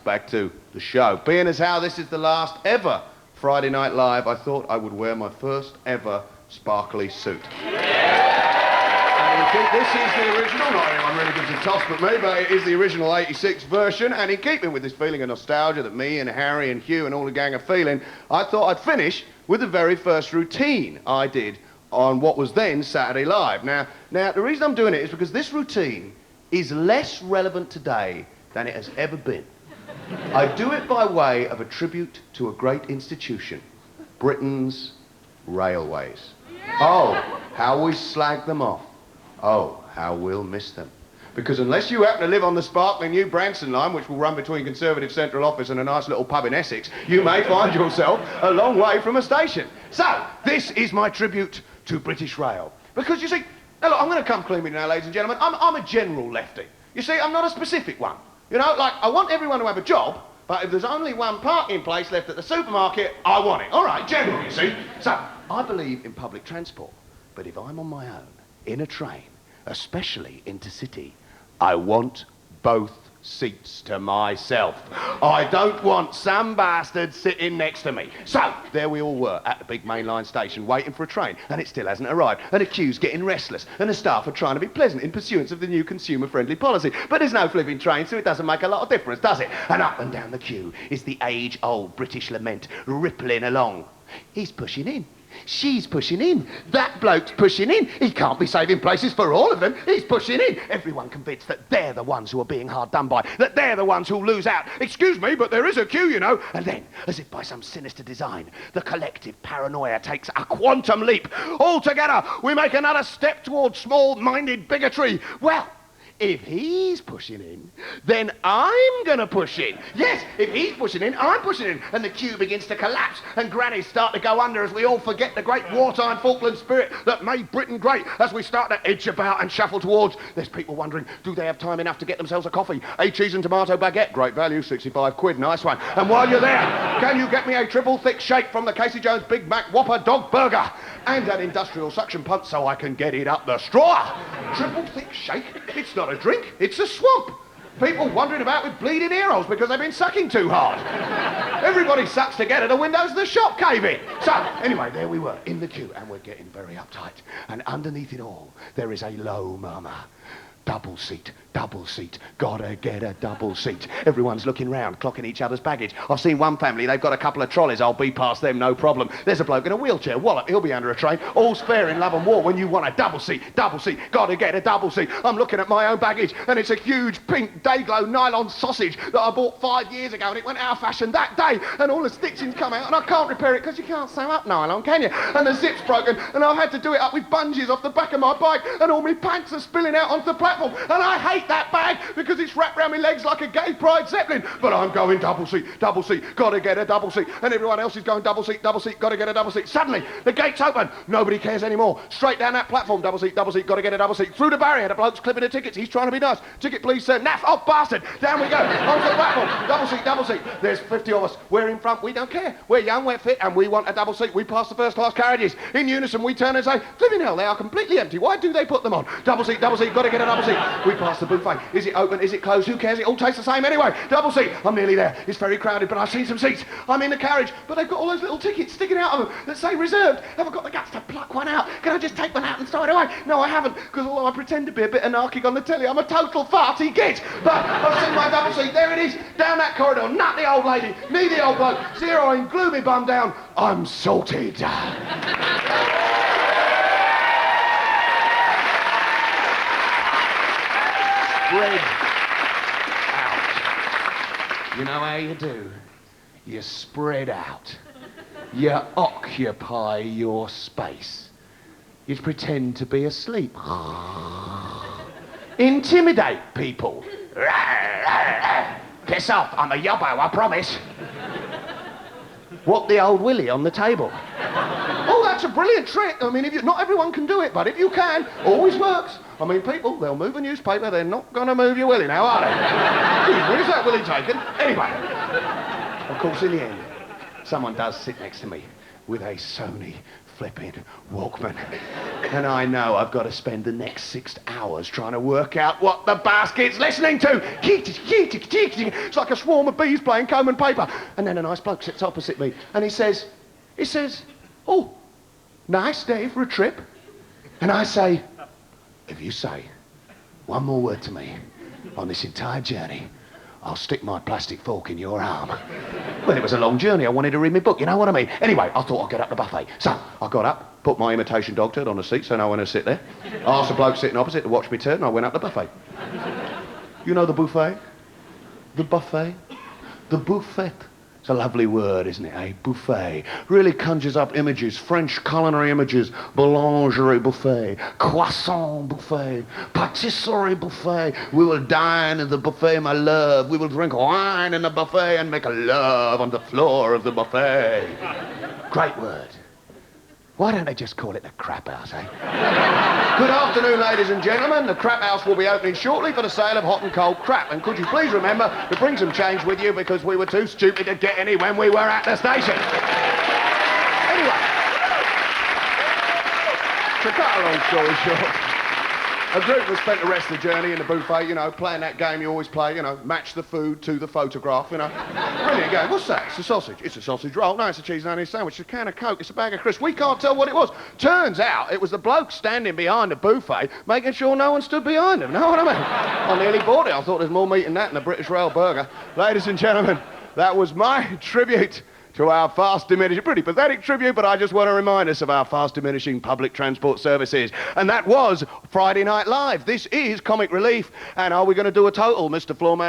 back to the show. Being as how this is the last ever Friday Night Live, I thought I would wear my first ever sparkly suit. This is the original, not anyone really gives a toss but me, but it is the original 86 version, and in keeping with this feeling of nostalgia that me and Harry and Hugh and all the gang are feeling, I thought I'd finish with the very first routine I did on what was then Saturday Live. Now, the reason I'm doing it is because this routine is less relevant today than it has ever been. I do it by way of a tribute to a great institution, Britain's railways. Oh, how we slag them off. Oh, how we'll miss them. Because unless you happen to live on the sparkling new Branson line, which will run between Conservative Central Office and a nice little pub in Essex, you may find yourself a long way from a station. So, this is my tribute to British Rail. Because you see, now look, I'm going to come clean with you now, ladies and gentlemen. I'm a general lefty. You see, I'm not a specific one. You know, like, I want everyone to have a job, but if there's only one parking place left at the supermarket, I want it. All right, general, you see. So, I believe in public transport, but if I'm on my own, in a train, especially intercity, I want both seats to myself. I don't want some bastard sitting next to me. So, there we all were at the big mainline station waiting for a train, and it still hasn't arrived, and the queue's getting restless, and the staff are trying to be pleasant in pursuance of the new consumer-friendly policy. But there's no flipping train, so it doesn't make a lot of difference, does it? And up and down the queue is the age-old British lament rippling along. He's pushing in. She's pushing in. That bloke's pushing in. He can't be saving places for all of them. He's pushing in. Everyone convinced that they're the ones who are being hard done by, that they're the ones who'll lose out. Excuse me, but there is a queue, you know. And then, as if by some sinister design, the collective paranoia takes a quantum leap. All together, we make another step towards small-minded bigotry. Well, if he's pushing in, then I'm gonna push in. Yes, if he's pushing in, I'm pushing in. And the queue begins to collapse, and grannies start to go under as we all forget the great wartime Falkland spirit that made Britain great, as we start to edge about and shuffle towards. There's people wondering, do they have time enough to get themselves a coffee? A cheese and tomato baguette, great value, 65 quid, nice one. And while you're there, can you get me a triple thick shake from the Casey Jones Big Mac Whopper Dog Burger? And an industrial suction pump so I can get it up the straw. Triple thick shake? It's not a drink, it's a swamp. People wandering about with bleeding ear holes because they've been sucking too hard. Everybody sucks together, the windows of the shop cave in. So, anyway, there we were, in the queue, and we're getting very uptight. And underneath it all, there is a low murmur. Double seat, gotta get a double seat. Everyone's looking round, clocking each other's baggage. I've seen one family, they've got a couple of trolleys, I'll be past them, no problem. There's a bloke in a wheelchair, wallop, he'll be under a train. All's fair in love and war when you want a double seat, gotta get a double seat. I'm looking at my own baggage, and it's a huge pink Dayglow nylon sausage that I bought 5 years ago, and it went out of fashion that day, and all the stitching's come out, and I can't repair it because you can't sew up nylon, can you? And the zip's broken, and I've had to do it up with bungees off the back of my bike, and all my pants are spilling out onto the platform, and I hate that bag because it's wrapped around my legs like a gay pride zeppelin. But I'm going double seat, gotta get a double seat, and everyone else is going double seat, gotta get a double seat. Suddenly, the gate's open, nobody cares anymore. Straight down that platform, double seat, gotta get a double seat. Through the barrier, the bloke's clipping the tickets, he's trying to be nice. Ticket please, sir. Naff, oh bastard, down we go, onto the platform, double seat. There's 50 of us, we're in front, we don't care. We're young, we're fit, and we want a double seat. We pass the first class carriages. In unison, we turn and say, flipping hell, they are completely empty. Why do they put them on? Double seat, gotta get a double seat. We pass the buffet. Is it open? Is it closed? Who cares? It all tastes the same anyway. Double seat. I'm nearly there. It's very crowded, but I've seen some seats. I'm in the carriage, but they've got all those little tickets sticking out of them that say reserved. Have I got the guts to pluck one out? Can I just take one out and throw it away? No, I haven't, because although I pretend to be a bit anarchic on the telly, I'm a total farty git. But I've seen my double seat. There it is. Down that corridor. Nut the old lady. Me the old bloke. Zeroing, glue me bum down. I'm sorted. Spread out. You know how you do? You spread out. You occupy your space. You pretend to be asleep. Intimidate people. Piss off, I'm a yobbo, I promise. What the old willy on the table. Oh, that's a brilliant trick. I mean, not everyone can do it, but if you can, always works. I mean, people, they'll move a newspaper, they're not going to move your willy now, are they? Where's that willy taken? Anyway, of course, in the end, someone does sit next to me with a Sony flipping Walkman. And I know I've got to spend the next 6 hours trying to work out what the basket's listening to. It's like a swarm of bees playing comb and paper. And then a nice bloke sits opposite me and he says, oh, nice day for a trip. And I say, if you say one more word to me on this entire journey, I'll stick my plastic fork in your arm. Well, it was a long journey. I wanted to read my book, you know what I mean? Anyway, I thought I'd get up the buffet. So I got up, put my imitation dog turd on the seat so no one would sit there. Asked the bloke sitting opposite to watch me turn, and I went up the buffet. You know the buffet? The buffet? The buffet. It's a lovely word, isn't it, eh? Buffet. Really conjures up images, French culinary images. Boulangerie buffet, croissant buffet, patisserie buffet. We will dine at the buffet, my love. We will drink wine in the buffet and make love on the floor of the buffet. Great word. Why don't they just call it the crap house, eh? Good afternoon, ladies and gentlemen. The crap house will be opening shortly for the sale of hot and cold crap. And could you please remember to bring some change with you because we were too stupid to get any when we were at the station. Anyway, to cut a long story short, a group was spent the rest of the journey in the buffet, you know, playing that game you always play, you know, match the food to the photograph, you know. Brilliant game. What's that? It's a sausage. It's a sausage roll. No, it's a cheese and onion sandwich. It's a can of Coke. It's a bag of crisps. We can't tell what it was. Turns out it was the bloke standing behind the buffet making sure no one stood behind him. Know what I mean? I nearly bought it. I thought there's more meat in that than a British Rail burger. Ladies and gentlemen, that was my tribute to our fast diminishing, pretty pathetic tribute, but I just want to remind us of our fast diminishing public transport services. And that was Friday Night Live. This is Comic Relief. And are we going to do a total, Mr. Floorman?